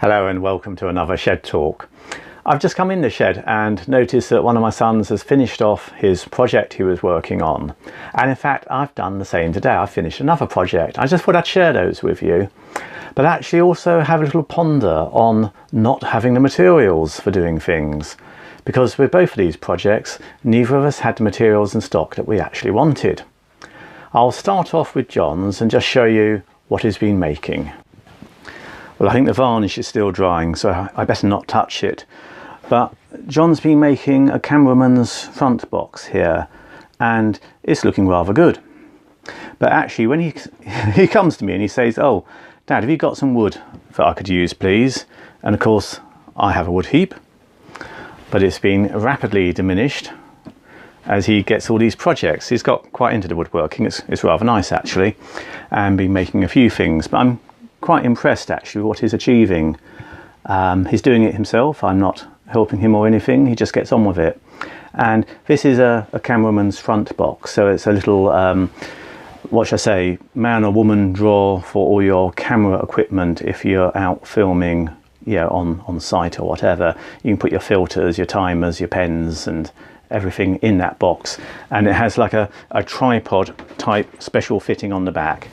Hello and welcome to another shed talk. I've just come in the shed and noticed that one of my sons has finished off his project he was working on. And in fact, I've done the same today. I've finished another project. I just thought I'd share those with you. But actually also have a little ponder on not having the materials for doing things. Because with both of these projects, neither of us had the materials in stock that we actually wanted. I'll start off with John's and just show you what he's been making. Well, I think the varnish is still drying, so I better not touch it. But John's been making a cameraman's front box here, and it's looking rather good. But actually, when he comes to me and he says, "Oh, Dad, have you got some wood that I could use, please?" And of course, I have a wood heap, but it's been rapidly diminished as he gets all these projects. He's got quite into the woodworking. It's rather nice, actually, and been making a few things. But I'm quite impressed actually with what he's achieving. He's doing it himself. I'm not helping him or anything. He just gets on with it. And this is a cameraman's front box, so it's a little what should I say, man or woman drawer for all your camera equipment. If you're out filming, on site or whatever, you can put your filters, your timers, your pens and everything in that box. And it has like a tripod type special fitting on the back,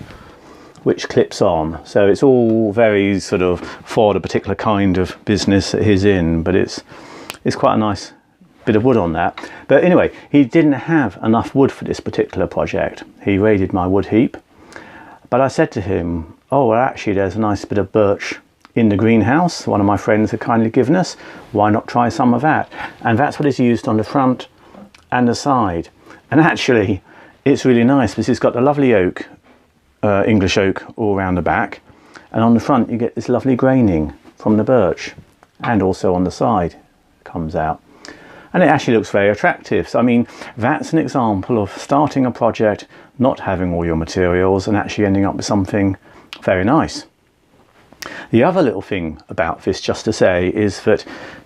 which clips on, so it's all very sort of for the particular kind of business that he's in, but it's quite a nice bit of wood on that. But anyway, he didn't have enough wood for this particular project. He raided my wood heap, but I said to him, "Oh, well, actually there's a nice bit of birch in the greenhouse one of my friends had kindly given us. Why not try some of that?" And that's what is used on the front and the side. And actually it's really nice because it's got the lovely oak, English oak, all around the back, and on the front you get this lovely graining from the birch, and also on the side comes out, and it actually looks very attractive. So I mean, that's an example of starting a project, not having all your materials, and actually ending up with something very nice. The other little thing about this, just to say, is that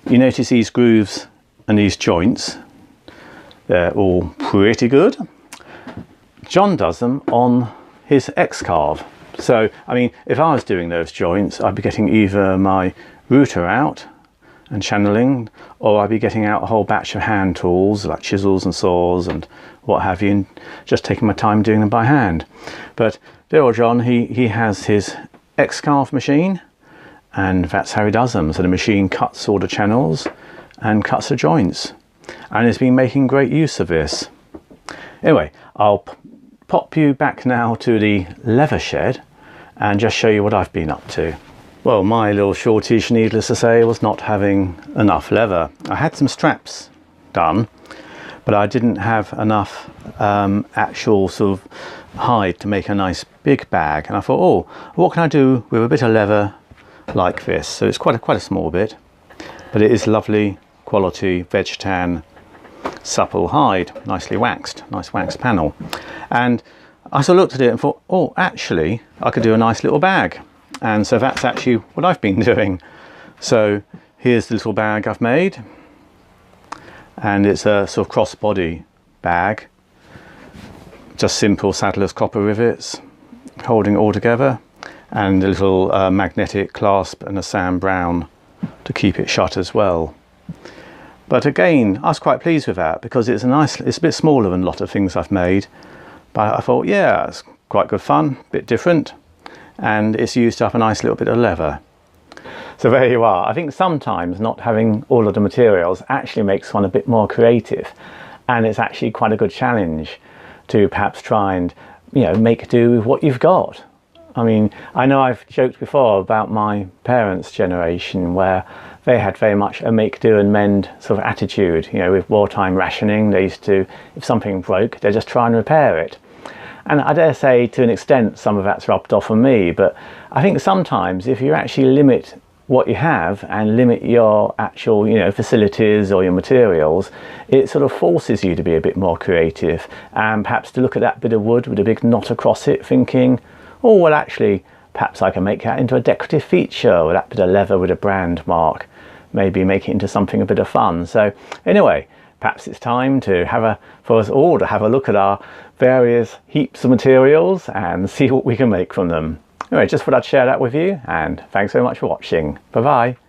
you notice these grooves and these joints, they're all pretty good. John does them on his X-carve. So I mean, if I was doing those joints, I'd be getting either my router out and channeling, or I'd be getting out a whole batch of hand tools like chisels and saws and what have you, and just taking my time doing them by hand. But dear old John, he has his X-carve machine, and that's how he does them. So the machine cuts all the channels and cuts the joints, and he's been making great use of this. Anyway, I'll pop you back now to the leather shed and just show you what I've been up to. Well, my little shortage, needless to say, was not having enough leather. I had some straps done, but I didn't have enough actual sort of hide to make a nice big bag. And I thought, oh, what can I do with a bit of leather like this? So it's quite a small bit, but it is lovely quality veg tan supple hide, nicely waxed, nice waxed panel. And I sort of looked at it and thought, oh, actually I could do a nice little bag. And so that's actually what I've been doing. So here's the little bag I've made, and it's a sort of crossbody bag, just simple saddler's copper rivets holding it all together, and a little magnetic clasp and a Sam Brown to keep it shut as well. But again, I was quite pleased with that because it's a bit smaller than a lot of things I've made, but I thought, yeah, it's quite good fun, a bit different, and it's used up a nice little bit of leather. So there you are. I think sometimes not having all of the materials actually makes one a bit more creative, and it's actually quite a good challenge to perhaps try and make do with what you've got. I mean, I know I've joked before about my parents' generation where they had very much a make do and mend sort of attitude. With wartime rationing, they used to, if something broke, they just try and repair it. And I dare say to an extent some of that's rubbed off on me, but I think sometimes if you actually limit what you have and limit your actual facilities or your materials, it sort of forces you to be a bit more creative, and perhaps to look at that bit of wood with a big knot across it thinking, oh well, actually perhaps I can make that into a decorative feature, or that bit of leather with a brand mark, maybe make it into something a bit of fun. So anyway, perhaps it's time to for us all to have a look at our various heaps of materials and see what we can make from them. Anyway, just thought I'd share that with you, and thanks so much for watching. Bye bye.